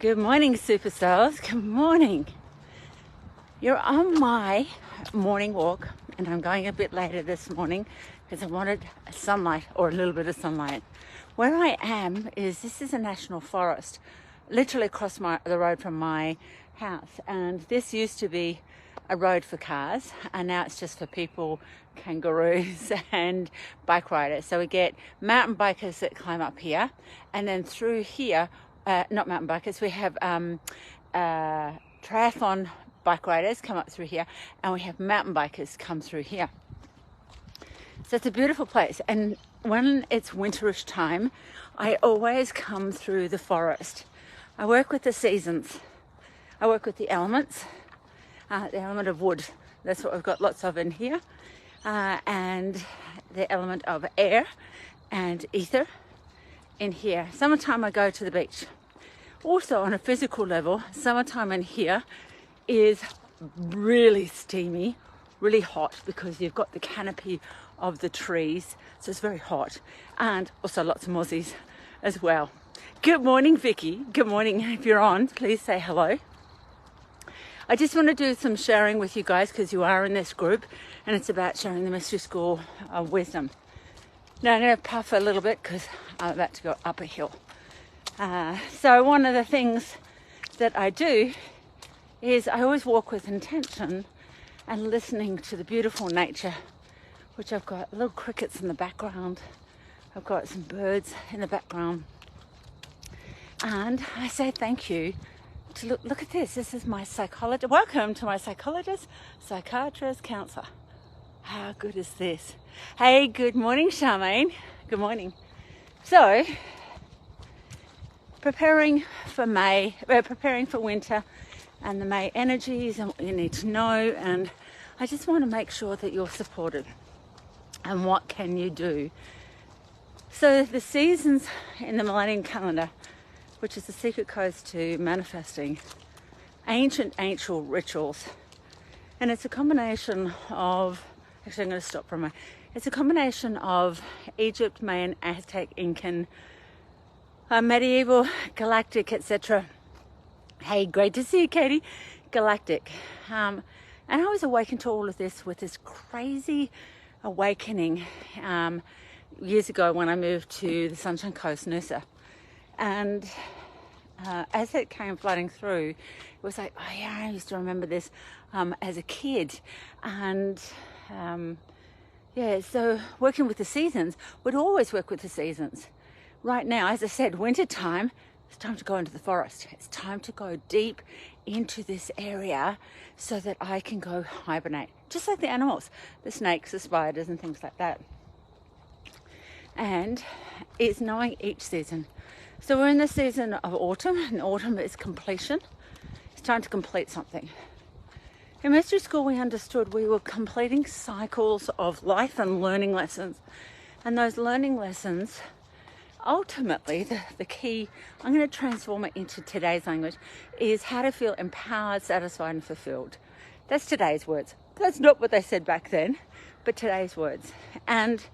Good morning, superstars. Good morning. You're on my morning walk, and I'm going a bit later this morning because I wanted sunlight, or a little bit of sunlight. Where I am this is a national forest, literally across the road from my house, and this used to be a road for cars, and now it's just for people, kangaroos and bike riders. So we get mountain bikers that climb up here, and then through here, not mountain bikers, we have triathlon bike riders come up through here, and we have mountain bikers come through here. So it's a beautiful place, and when it's winterish time, I always come through the forest. I work with the seasons. I work with the elements, the element of wood. That's what we've got lots of in here, and the element of air and ether in here. Summertime I go to the beach. Also, on a physical level, summertime in here is really steamy, really hot, because you've got the canopy of the trees, so it's very hot, and also lots of mozzies as well. Good morning, Vicky. Good morning. If you're on, please say hello. I just want to do some sharing with you guys because you are in this group, and it's about sharing the mystery school of wisdom. Now I'm going to puff a little bit because I'm about to go up a hill. So one of the things that I do is I always walk with intention and listening to the beautiful nature, which I've got little crickets in the background. I've got some birds in the background. And I say thank you to look at this. This is my psychologist. Welcome to my psychologist, psychiatrist, counselor. How good is this? Hey, good morning, Charmaine. Good morning. So, preparing for May, preparing for winter and the May energies and what you need to know, and I just want to make sure that you're supported. And what can you do? So the seasons in the Millennium Calendar, which is the secret codes to manifesting, ancient rituals, and it's a combination of, actually I'm going to stop for a moment, it's a combination of Egypt, Mayan, Aztec, Incan, medieval, galactic, etc. Hey, great to see you, Katie. Galactic. And I was awakened to all of this with this crazy awakening years ago when I moved to the Sunshine Coast, Noosa. And as it came flooding through, it was like, oh yeah, I used to remember this as a kid. And so working with the seasons, would always work with the seasons. Right now, as I said, winter time, it's time to go into the forest. It's time to go deep into this area so that I can go hibernate, just like the animals, the snakes, the spiders, and things like that. And it's knowing each season. So we're in the season of autumn, and autumn is completion. It's time to complete something. In mystery school, we understood we were completing cycles of life and learning lessons. And those learning lessons, ultimately, the key, I'm going to transform it into today's language, is how to feel empowered, satisfied, and fulfilled. That's today's words. That's not what they said back then, but today's words. And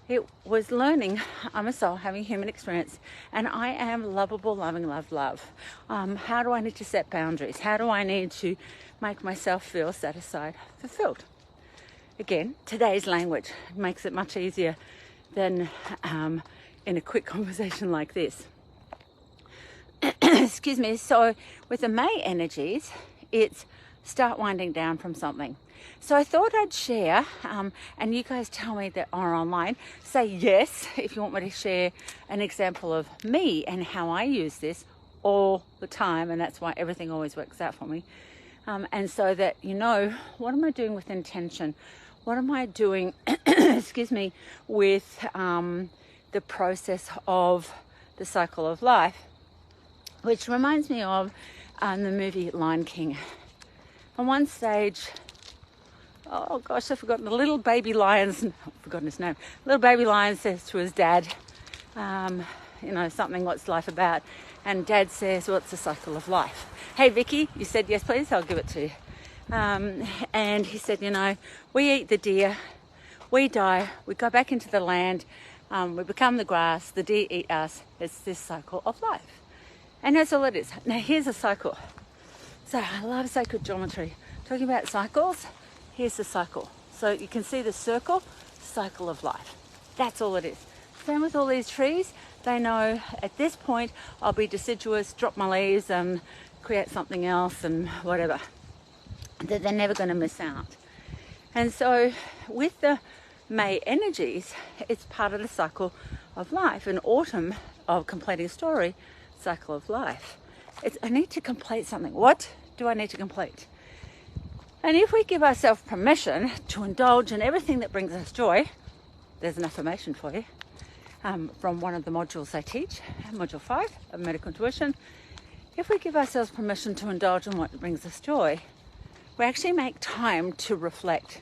it was learning, I'm a soul having human experience, and I am lovable, loving, love. How do I need to set boundaries? How do I need to make myself feel satisfied, fulfilled? Again, today's language makes it much easier than in a quick conversation like this. Excuse me. So with the May energies, it's start winding down from something. So I thought I'd share, and you guys tell me that are online, say yes if you want me to share an example of me and how I use this all the time, and that's why everything always works out for me. And so that you know, what am I doing with intention? What am I doing, excuse me, with the process of the cycle of life, which reminds me of the movie Lion King. On one stage, oh gosh, I've forgotten, the little baby lion's, I've forgotten his name, little baby lion says to his dad, something, what's life about? And dad says, well, it's the cycle of life. Hey Vicky, you said yes please, I'll give it to you. And he said, we eat the deer, we die, we go back into the land, we become the grass, the deer eat us. It's this cycle of life. And that's all it is. Now here's a cycle. So I love sacred geometry. Talking about cycles, here's the cycle. So you can see the circle, cycle of life. That's all it is. Same with all these trees. They know at this point I'll be deciduous, drop my leaves and create something else and whatever. That they're never going to miss out. And so with the May energies, it's part of the cycle of life. In autumn of completing a story, cycle of life. I need to complete something. What do I need to complete? And if we give ourselves permission to indulge in everything that brings us joy, there's an affirmation for you from one of the modules I teach, module 5 of medical intuition. If we give ourselves permission to indulge in what brings us joy, we actually make time to reflect.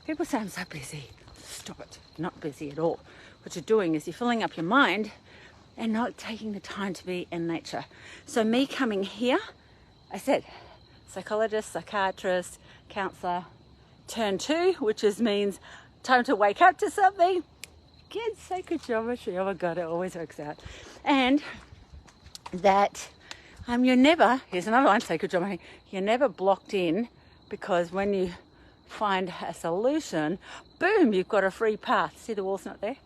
People say, I'm so busy. Stop it. You're not busy at all. What you're doing is you're filling up your mind and not taking the time to be in nature. So me coming here, I said, psychologist, psychiatrist, counsellor, turn 2, which means time to wake up to something. Kids, sacred geometry. Oh my God, it always works out. And that you're never, here's another one, sacred geometry, you're never blocked in, because when you find a solution, boom, you've got a free path. See, the wall's not there?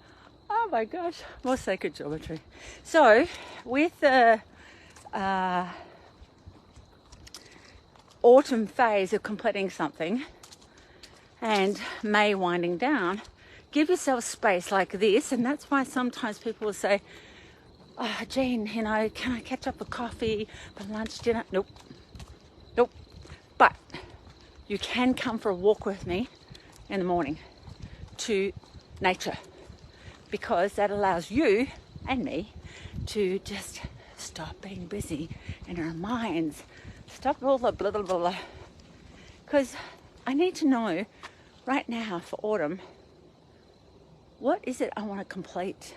Oh my gosh, more sacred geometry. So with the autumn phase of completing something and May winding down, give yourself space like this. And that's why sometimes people will say, oh, Jean, can I catch up a coffee for lunch, dinner? Nope. But you can come for a walk with me in the morning to nature, because that allows you and me to just stop being busy in our minds. Stop all the blah, blah, blah, blah. Because I need to know right now for autumn, what is it I want to complete?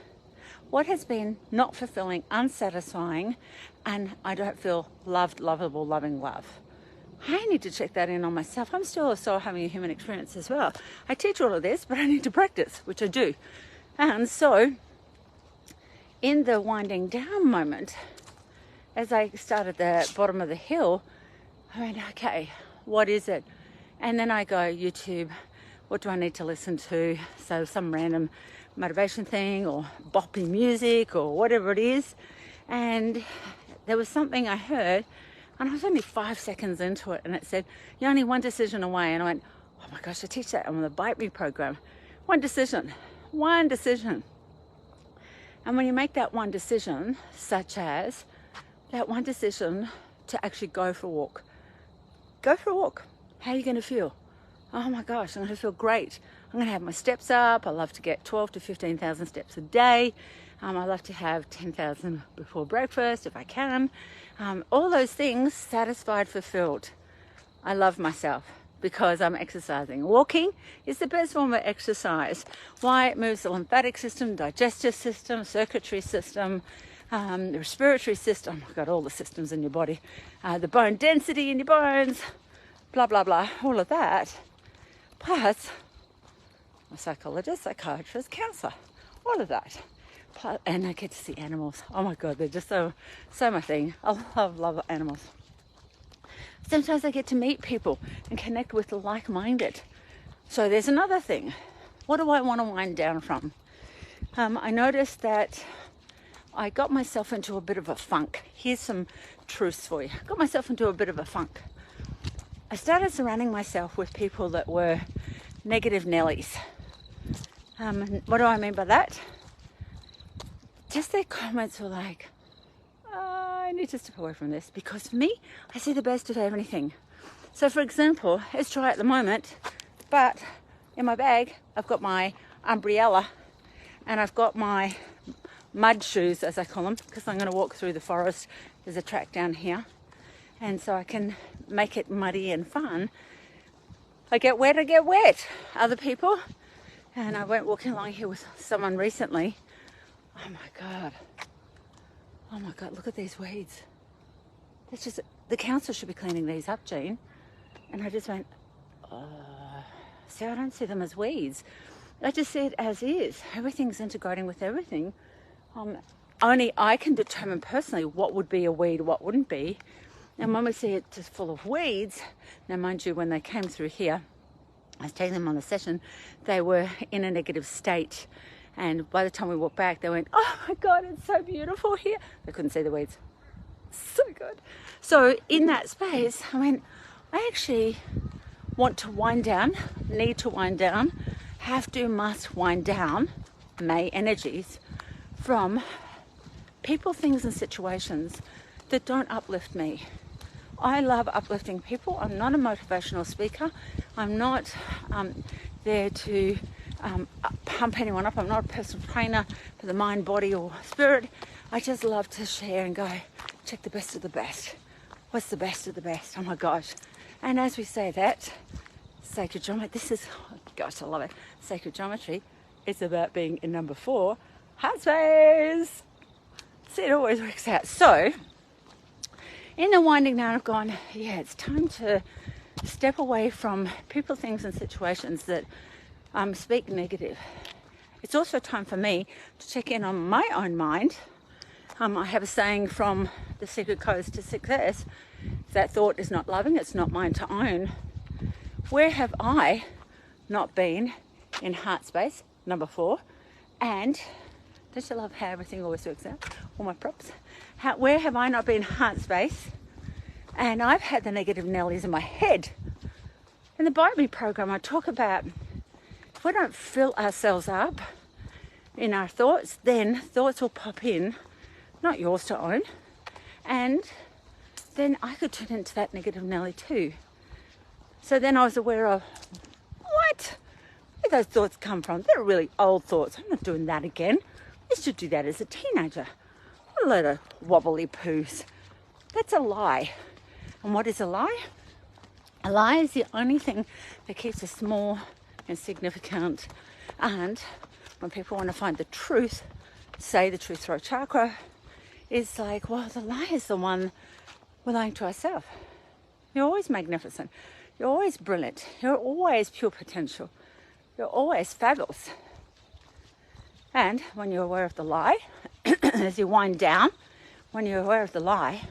What has been not fulfilling, unsatisfying, and I don't feel loved, lovable, loving love? I need to check that in on myself. I'm still having a human experience as well. I teach all of this, but I need to practice, which I do. And so in the winding down moment, as I started at the bottom of the hill, I went, okay, what is it? And then I go, YouTube, what do I need to listen to? So some random motivation thing or boppy music or whatever it is. And there was something I heard, and I was only 5 seconds into it, and it said, you're only one decision away. And I went, oh my gosh, I teach that on the Bite Me program. One decision. And when you make that one decision, such as that one decision to actually go for a walk. How are you going to feel? Oh my gosh, I'm going to feel great. I'm going to have my steps up. I love to get 12 to 15,000 steps a day. I love to have 10,000 before breakfast if I can. All those things, satisfied, fulfilled. I love myself because I'm exercising. Walking is the best form of exercise. Why? It moves the lymphatic system, digestive system, circulatory system, the respiratory system. Oh my God, all the systems in your body. The bone density in your bones, blah, blah, blah, all of that. Plus, a psychologist, psychiatrist, counsellor, all of that. And I get to see animals. Oh my God, they're just so my thing. I love animals. Sometimes I get to meet people and connect with the like-minded. So there's another thing. What do I want to wind down from? I noticed that I got myself into a bit of a funk. Here's some truths for you. I got myself into a bit of a funk. I started surrounding myself with people that were negative Nellies. What do I mean by that? Just their comments were like, I need to step away from this, because for me, I see the best of everything. So for example, it's dry at the moment, but in my bag, I've got my umbrella and I've got my mud shoes, as I call them, because I'm going to walk through the forest. There's a track down here. And so I can make it muddy and fun. I get wet. Other people, and I went walking along here with someone recently. Oh my God, look at these weeds. That's just, the council should be cleaning these up, Jean. And I just went, see, I don't see them as weeds. I just see it as is. Everything's integrating with everything. only I can determine personally what would be a weed, what wouldn't be. And when we see it just full of weeds, now mind you, when they came through here, I was taking them on a session, they were in a negative state. And by the time we walked back, they went, oh my God, it's so beautiful here. They couldn't see the weeds. So good. So in that space, I went, I actually want to wind down, need to wind down, have to, must wind down May energies from people, things and situations that don't uplift me. I love uplifting people. I'm not a motivational speaker. I'm not there to pump anyone up. I'm not a personal trainer for the mind, body or spirit. I just love to share and go, check the best of the best. What's the best of the best? Oh my gosh. And as we say that, sacred geometry, this is, oh gosh, I love it. Sacred geometry, it's about being in number 4, heart space. See, it always works out. So, in the winding down, I've gone, yeah, it's time to step away from people, things and situations that speak negative. It's also time for me to check in on my own mind. I have a saying from The Secret Codes to Success, that thought is not loving, it's not mine to own. Where have I not been in heart space, number 4, and don't you love how everything always works out? All my props. Where have I not been heart space? And I've had the negative Nellies in my head. In the Bite Me program, I talk about if we don't fill ourselves up in our thoughts, then thoughts will pop in, not yours to own, and then I could turn into that negative Nelly too. So then I was aware of, what? Where those thoughts come from? They're really old thoughts. I'm not doing that again. I used to do that as a teenager. What a load of wobbly poos. That's a lie. And what is a lie? A lie is the only thing that keeps us small and significant. And when people want to find the truth, say the truth through a chakra, it's like, well, the lie is the one we're lying to ourselves. You're always magnificent. You're always brilliant. You're always pure potential. You're always fabulous. And when you're aware of the lie, as you wind down, when you're aware of the lie,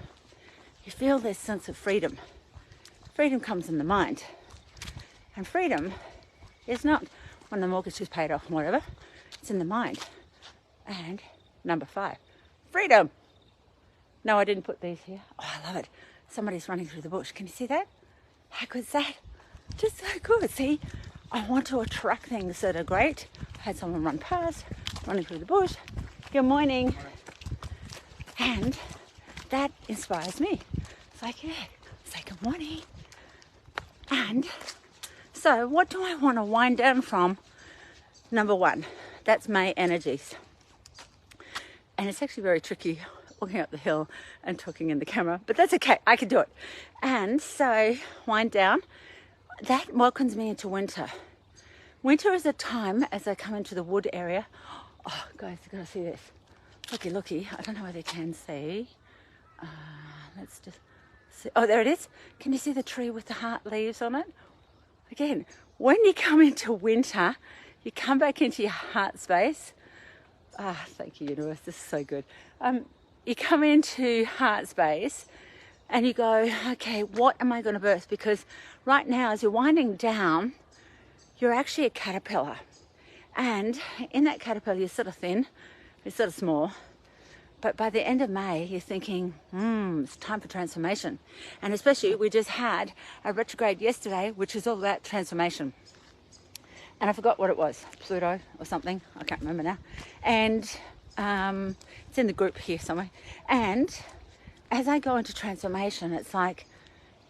you feel this sense of freedom. Freedom comes in the mind. And freedom is not when the mortgage is paid off and whatever. It's in the mind. And number 5, freedom. No, I didn't put these here. Oh, I love it. Somebody's running through the bush. Can you see that? How good is that? Just so good. See, I want to attract things that are great. I had someone run past, running through the bush. Good morning. And that inspires me. It's like, yeah, say good morning. And so what do I want to wind down from? Number 1, that's May energies. And it's actually very tricky walking up the hill and talking in the camera, but that's okay, I can do it. And so wind down, that welcomes me into winter. Winter is a time as I come into the wood area. Oh guys, you gotta see this. Looky, I don't know whether you can see. Let's just see. Oh, there it is. Can you see the tree with the heart leaves on it? Again, when you come into winter, you come back into your heart space. Thank you, universe, this is so good. You come into heart space and you go, okay, what am I going to birth? Because right now, as you're winding down, you're actually a caterpillar. And in that caterpillar, you're sort of thin, you're sort of small. But by the end of May, you're thinking, it's time for transformation. And especially, we just had a retrograde yesterday, which is all about transformation. And I forgot what it was, Pluto or something, I can't remember now. And it's in the group here somewhere. And as I go into transformation, it's like,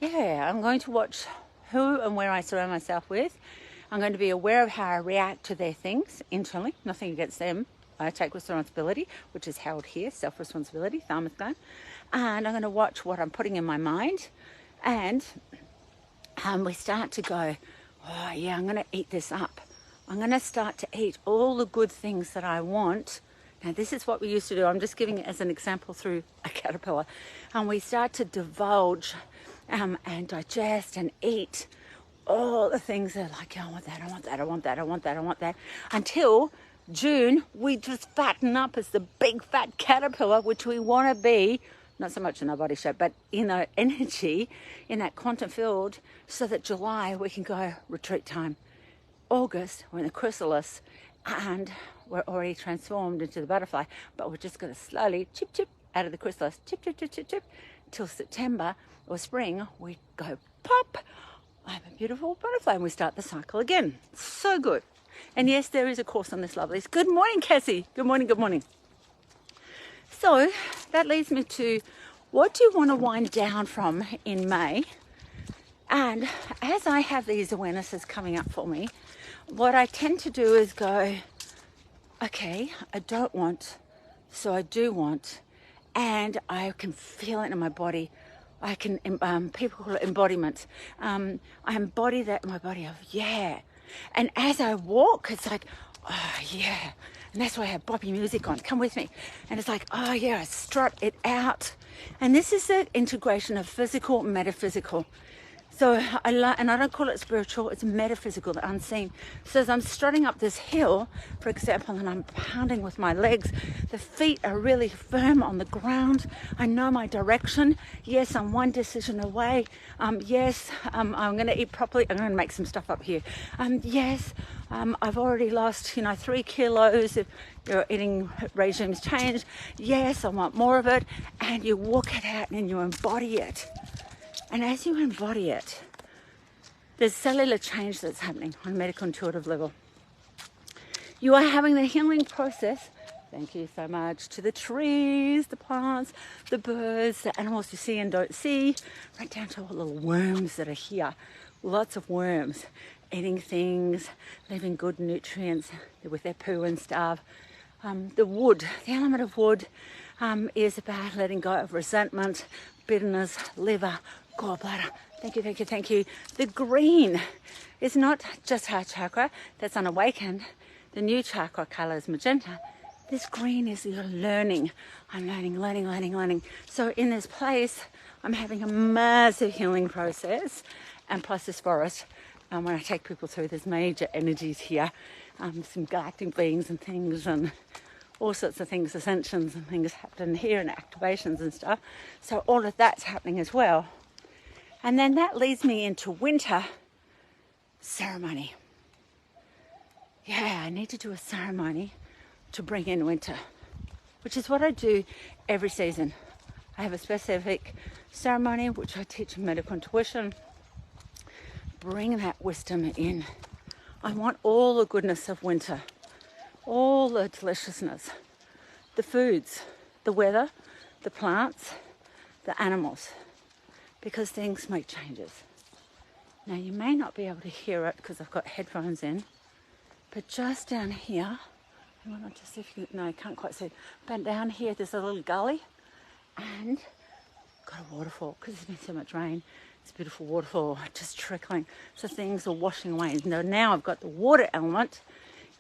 yeah, I'm going to watch who and where I surround myself with. I'm going to be aware of how I react to their things internally, nothing against them. I take responsibility, which is held here, self-responsibility, thymus gland. And I'm going to watch what I'm putting in my mind. And we start to go, oh yeah, I'm going to eat this up. I'm going to start to eat all the good things that I want. Now this is what we used to do. I'm just giving it as an example through a caterpillar. And we start to divulge and digest and eat all the things that are like, oh, I want that, I want that, I want that, I want that, I want that. Until June, we just fatten up as the big fat caterpillar, which we want to be, not so much in our body shape, but in our energy, in that quantum field, so that July we can go retreat time. August, we're in the chrysalis, and we're already transformed into the butterfly, but we're just going to slowly chip, chip out of the chrysalis, chip, chip, chip, chip, chip, till September or spring, we go pop, I'm a beautiful butterfly, and we start the cycle again. So good. And yes, there is a course on this, lovelies. Good morning, Cassie. Good morning, good morning. So that leads me to, what do you want to wind down from in May? And as I have these awarenesses coming up for me, what I tend to do is go, okay, I don't want, so I do want, and I can feel it in my body. I can, people call it embodiment. I embody that in my body of, yeah. And as I walk, it's like, oh, yeah. And that's why I have boppy music on. Come with me. And it's like, oh, yeah, I strut it out. And this is the integration of physical and metaphysical. So and I don't call it spiritual, it's metaphysical, the unseen. So as I'm strutting up this hill, for example, and I'm pounding with my legs, the feet are really firm on the ground. I know my direction. Yes, I'm one decision away. Yes, I'm going to eat properly. I'm going to make some stuff up here. Yes, I've already lost, 3 kilos. If your eating regime's changed, yes, I want more of it. And you walk it out and you embody it. And as you embody it, there's cellular change that's happening on a medical intuitive level. You are having the healing process, thank you so much, to the trees, the plants, the birds, the animals you see and don't see, right down to all the little worms that are here. Lots of worms eating things, leaving good nutrients with their poo and stuff. The wood, the element of wood is about letting go of resentment, bitterness, liver, gallbladder. Thank you, thank you, thank you. The green is not just heart chakra that's unawakened. The new chakra color is magenta. This green is your learning. I'm learning. So in this place, I'm having a massive healing process. And plus this forest, when I take people through, there's major energies here. Some galactic beings and things and all sorts of things, ascensions and things happen here and activations and stuff. So all of that's happening as well. And then that leads me into winter ceremony. Yeah, I need to do a ceremony to bring in winter, which is what I do every season. I have a specific ceremony which I teach in medical intuition. Bring that wisdom in. I want all the goodness of winter, all the deliciousness, the foods, the weather, the plants, the animals, because things make changes. Now you may not be able to hear it because I've got headphones in, but just down here, I want to see if you, no, I can't quite see, but down here there's a little gully and got a waterfall because there's been so much rain. It's a beautiful waterfall just trickling, so things are washing away. Now I've got the water element,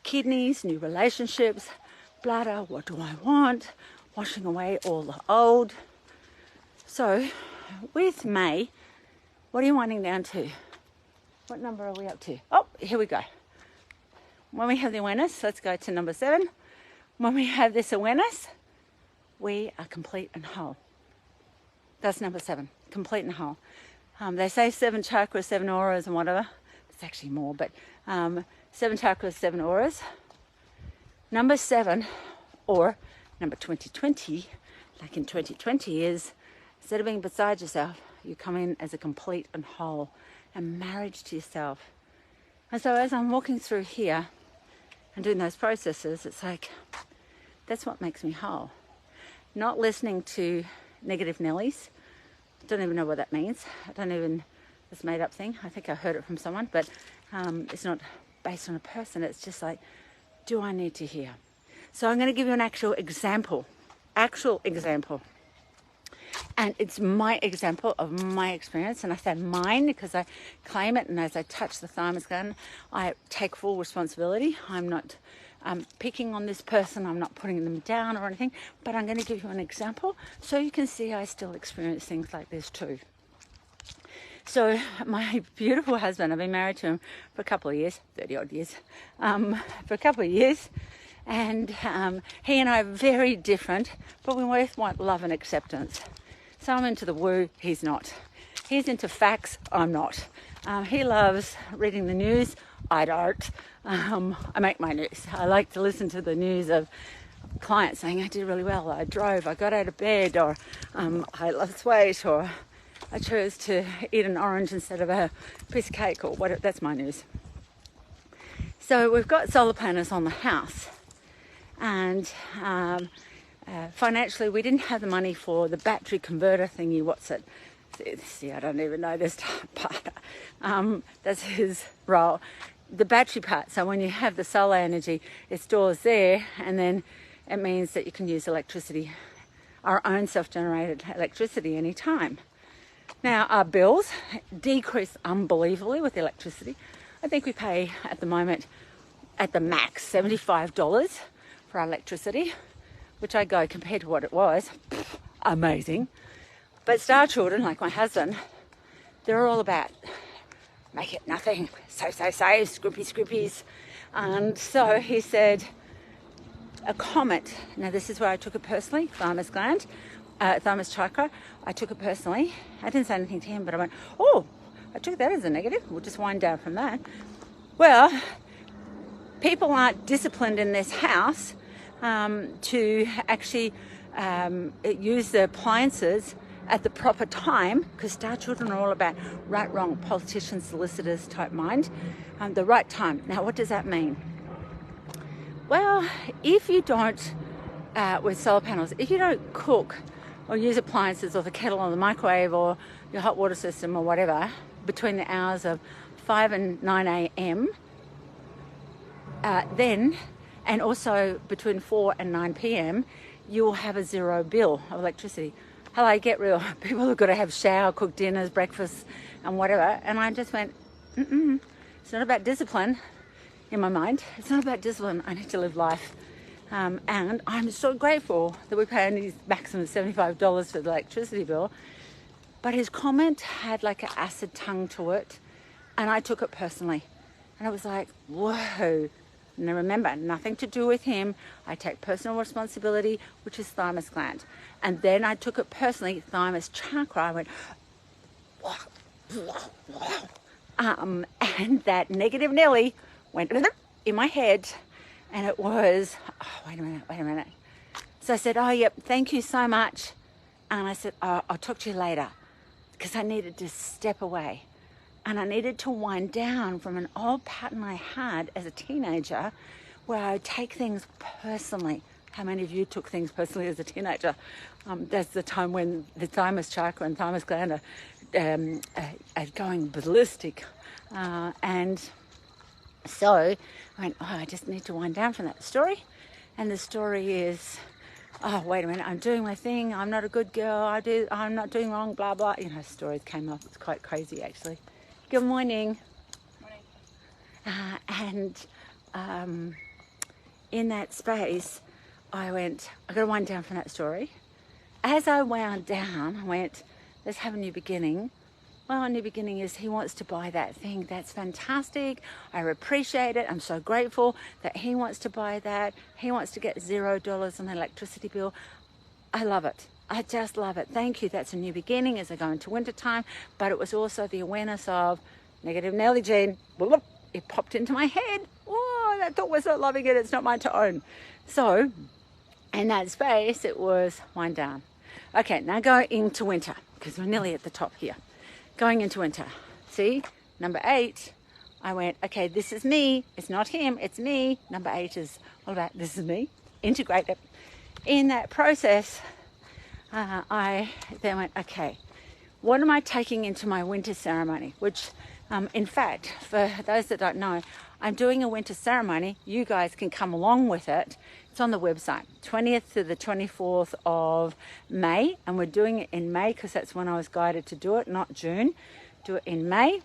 kidneys, new relationships, bladder, what do I want, washing away all the old. So with May, what are you winding down to? What number are we up to? Oh, here we go. When we have the awareness, let's go to number 7. When we have this awareness, we are complete and whole. That's number 7, complete and whole. They say 7 chakras, 7 auras and whatever. It's actually more, but 7 chakras, 7 auras. Number 7, or number 2020, like in 2020, is instead of being beside yourself, you come in as a complete and whole and marriage to yourself. And so as I'm walking through here and doing those processes, it's like, that's what makes me whole. Not listening to negative Nellies. Don't even know what that means. It's a made up thing. I think I heard it from someone, but it's not based on a person. It's just like, do I need to hear? So I'm going to give you an actual example. And it's my example of my experience. And I say mine because I claim it. And as I touch the thymus gland, I take full responsibility. I'm not picking on this person. I'm not putting them down or anything. But I'm going to give you an example so you can see I still experience things like this too. So my beautiful husband, I've been married to him for a couple of years, 30 odd years, for a couple of years. And he and I are very different, but we both want love and acceptance. So I'm into the woo, he's not. He's into facts, I'm not. He loves reading the news, I don't. I make my news. I like to listen to the news of clients saying, I did really well, I drove, I got out of bed, or I lost weight, or I chose to eat an orange instead of a piece of cake, or whatever. That's my news. So we've got solar panels on the house, and financially we didn't have the money for the battery converter thingy. What's it? See, I don't even know this part. That's his role. The battery part. So when you have the solar energy, it stores there, and then it means that you can use electricity, our own self-generated electricity, anytime. Now our bills decrease unbelievably with electricity. I think we pay at the moment, at the max, $75 for our electricity, which I go, compared to what it was, amazing. But star children, like my husband, they're all about make it nothing, save, scruppies. And so he said, a comet, now this is where I took it personally, thymus gland, thymus chakra, I took it personally. I didn't say anything to him, but I went, oh, I took that as a negative. We'll just wind down from that. Well, people aren't disciplined in this house to actually use the appliances at the proper time, because star children are all about right, wrong, politicians, solicitors type mind, the right time. Now, what does that mean? Well, if you don't, with solar panels, if you don't cook or use appliances or the kettle or the microwave or your hot water system or whatever between the hours of 5 and 9 a.m., then, and also between 4 and 9 p.m., you will have a zero bill of electricity. Hello, get real. People have got to have shower, cook dinners, breakfast, and whatever. And I just went, it's not about discipline in my mind. It's not about discipline. I need to live life. And I'm so grateful that we pay only maximum $75 for the electricity bill. But his comment had like an acid tongue to it, and I took it personally. And I was like, whoa. Now remember, nothing to do with him. I take personal responsibility, which is thymus gland. And then I took it personally, thymus chakra. I went, and that negative Nelly went in my head, and it was, oh, wait a minute. So I said, oh, yep, thank you so much. And I said, oh, I'll talk to you later, because I needed to step away. And I needed to wind down from an old pattern I had as a teenager where I would take things personally. How many of you took things personally as a teenager? That's the time when the thymus chakra and thymus gland are going ballistic. And so I went, oh, I just need to wind down from that story. And the story is, oh, wait a minute, I'm doing my thing. I'm not a good girl. I'm not doing wrong, blah, blah. You know, stories came up. It's quite crazy, actually. Good morning. And in that space, I went, I got to wind down from that story. As I wound down, I went, let's have a new beginning. Well, a new beginning is he wants to buy that thing. That's fantastic. I appreciate it. I'm so grateful that he wants to buy that. He wants to get $0 on the electricity bill. I love it. I just love it. Thank you. That's a new beginning as I go into winter time. But it was also the awareness of negative Nelly Jean. It popped into my head. Oh, that thought was so loving it. It's not mine to own. So in that space, it was wind down. Okay, now go into winter, because we're nearly at the top here. Going into winter. See, number 8, I went, okay, this is me. It's not him, it's me. Number 8 is all about this is me. Integrate it. In that process, I then went, okay, what am I taking into my winter ceremony? Which, in fact, for those that don't know, I'm doing a winter ceremony. You guys can come along with it. It's on the website, 20th to the 24th of May. And we're doing it in May because that's when I was guided to do it, not June. Do it in May.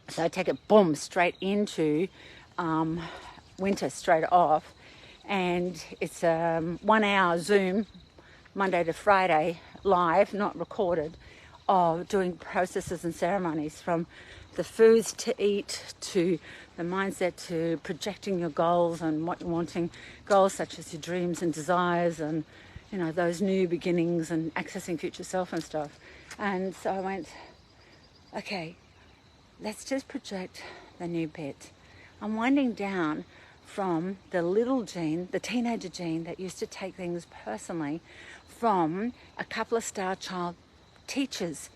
So I take it, boom, straight into winter straight off. And it's a 1 hour Zoom, Monday to Friday, live, not recorded, of doing processes and ceremonies from the foods to eat, to the mindset, to projecting your goals and what you're wanting, goals such as your dreams and desires and, you know, those new beginnings and accessing future self and stuff. And so I went, okay, let's just project the new bit. I'm winding down from the little Jean, the teenager Jean that used to take things personally, from a couple of star child teachers.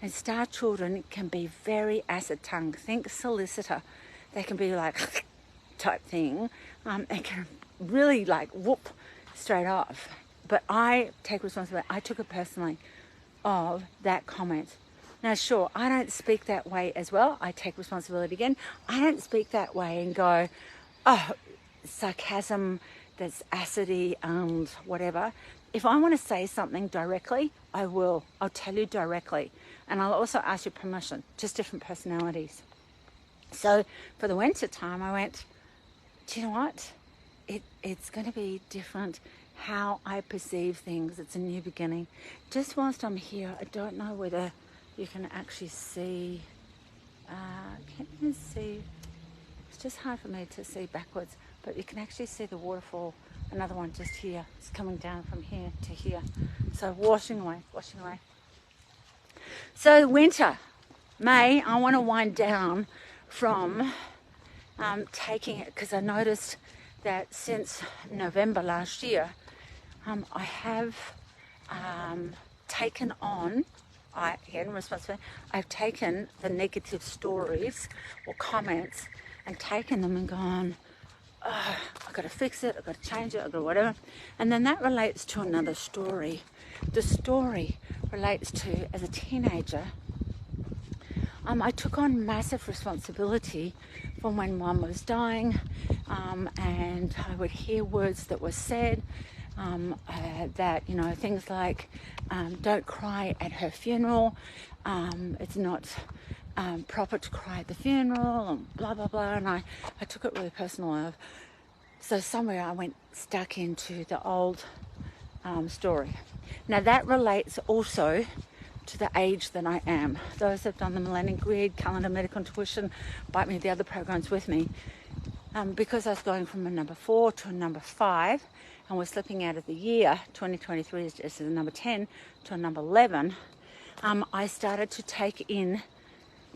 And star children can be very acid tongue. Think solicitor. They can be like type thing. They can really like whoop straight off. But I take responsibility. I took it personally of that comment. Now, sure, I don't speak that way as well. I take responsibility again. I don't speak that way and go, oh, sarcasm that's acidy and whatever. If I want to say something directly, I will. I'll tell you directly. And I'll also ask your permission, just different personalities. So for the winter time, I went, do you know what? It's going to be different how I perceive things. It's a new beginning. Just whilst I'm here, I don't know whether you can actually see. Can you see? It's just hard for me to see backwards, but you can actually see the waterfall. Another one just here. It's coming down from here to here. So washing away. So winter, May, I want to wind down from taking it, because I noticed that since November last year, I have taken on, I've taken the negative stories or comments and taken them and gone, oh, I've got to fix it, I've got to change it, I've got to whatever. And then that relates to another story. The story relates to, as a teenager, I took on massive responsibility from when Mum was dying, and I would hear words that were said, that, you know, things like, don't cry at her funeral, it's not proper to cry at the funeral, and blah, blah, blah, and I took it really personal. So somewhere I went stuck into the old story. Now that relates also to the age that I am. Those that have done the Millennium Grid, Calendar, Medical Intuition, Bite Me, the other programs with me, because I was going from a number 4 to a number 5, and we're slipping out of the year, 2023 is just a number 10 to a number 11, I started to take in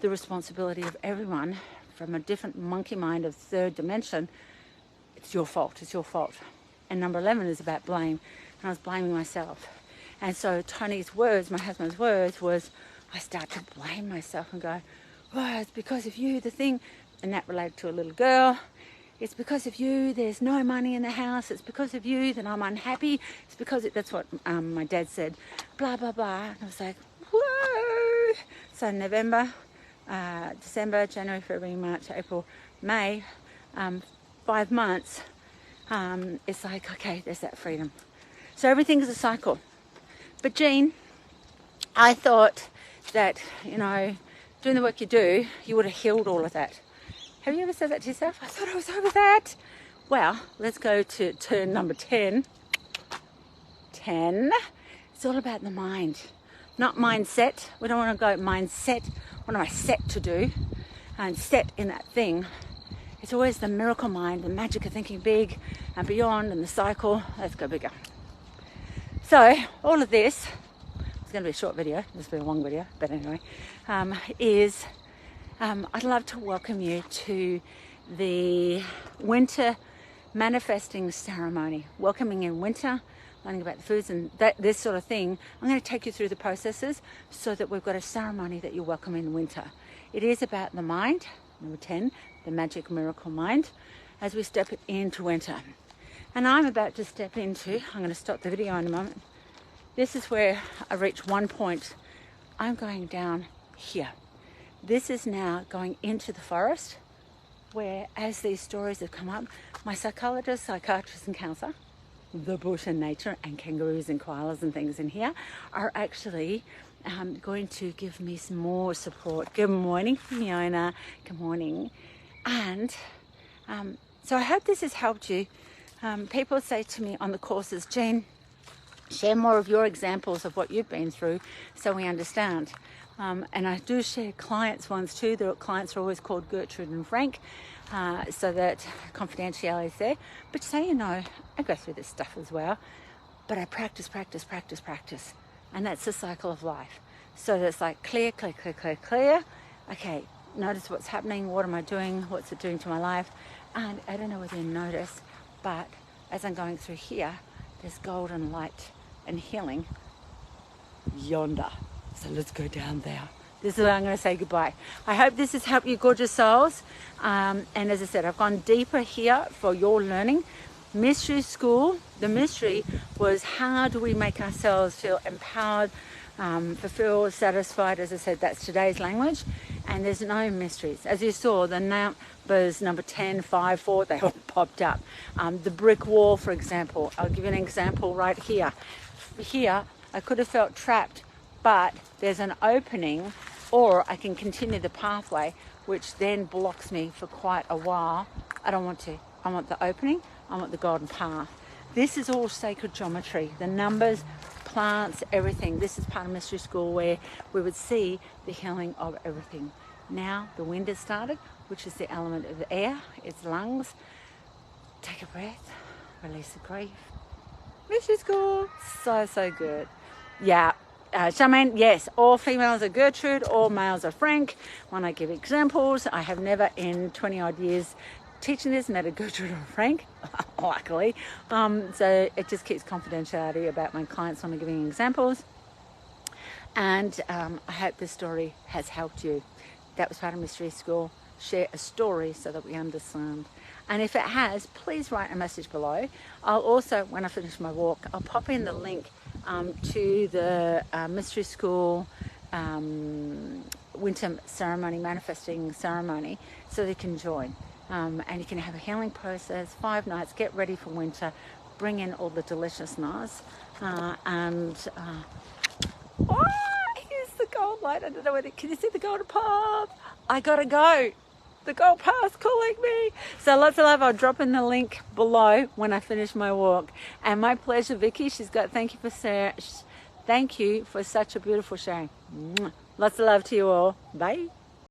the responsibility of everyone from a different monkey mind of third dimension. It's your fault. And number 11 is about blame, and I was blaming myself. And so Tony's words, my husband's words, was I start to blame myself and go, oh, it's because of you, the thing, and that related to a little girl. It's because of you, there's no money in the house. It's because of you that I'm unhappy. It's because that's what my dad said, blah, blah, blah. And I was like, whoa. So November, December, January, February, March, April, May, 5 months, it's like, okay, there's that freedom. So everything's a cycle. But Jean, I thought that, you know, doing the work you do, you would have healed all of that. Have you ever said that to yourself? I thought I was over that. Well, let's go to turn number 10. 10. It's all about the mind, not mindset. We don't want to go mindset. What am I set to do? And set in that thing. It's always the miracle mind, the magic of thinking big and beyond, and the cycle. Let's go bigger. So all of this, it's going to be a short video, this will be a long video, but anyway, I'd love to welcome you to the winter manifesting ceremony, welcoming in winter, learning about the foods and this sort of thing. I'm going to take you through the processes so that we've got a ceremony that you welcome in winter. It is about the mind, number 10, the magic miracle mind, as we step into winter. And I'm about to step into, I'm going to stop the video in a moment. This is where I reach one point. I'm going down here. This is now going into the forest, where as these stories have come up, my psychologist, psychiatrist and counsellor, the bush and nature and kangaroos and koalas and things in here, are actually going to give me some more support. Good morning, Fiona. Good morning. And so I hope this has helped you. People say to me on the courses, Jean, Share more of your examples of what you've been through so we understand. And I do share clients' ones too. The clients are always called Gertrude and Frank, so that confidentiality is there. But so you know, I go through this stuff as well. But I practice. And that's the cycle of life. So it's like clear. Okay, notice what's happening. What am I doing? What's it doing to my life? And I don't know whether you notice, but as I'm going through here, there's golden light and healing yonder. So let's go down there. This is where I'm going to say goodbye. I hope this has helped you, gorgeous souls. And as I said, I've gone deeper here for your learning. Mystery School, the mystery was how do we make ourselves feel empowered, fulfilled, satisfied. As I said, that's today's language. And there's no mysteries. As you saw, the numbers number 10, 5, 4, they all popped up. The brick wall, for example. I'll give you an example right here. Here, I could have felt trapped, but there's an opening, or I can continue the pathway, which then blocks me for quite a while. I don't want to. I want the opening. I want the golden path. This is all sacred geometry. The numbers, plants, everything. This is part of Mystery School where we would see the healing of everything. Now the wind has started, which is the element of the air. It's lungs. Take a breath. Release the grief. Mystery School. So good. Yeah. Charmaine, yes, all females are Gertrude, all males are Frank. When I give examples, I have never in 20 odd years teaching this met a Gertrude or Frank, luckily. So it just keeps confidentiality about my clients when I'm giving examples. And I hope this story has helped you. That was part of Mystery School. Share a story so that we understand. And if it has, please write a message below. I'll also, when I finish my walk, I'll pop in the link to the Mystery School winter ceremony, manifesting ceremony, so they can join. And you can have a healing process, 5 nights, get ready for winter, bring in all the deliciousness. Oh, here's the gold light. I don't know whether, can you see the golden path? I gotta go. The gold path's calling me. So lots of love. I'll drop in the link below when I finish my walk. And my pleasure, Vicky. She's got, thank you for such a beautiful sharing. Lots of love to you all. Bye.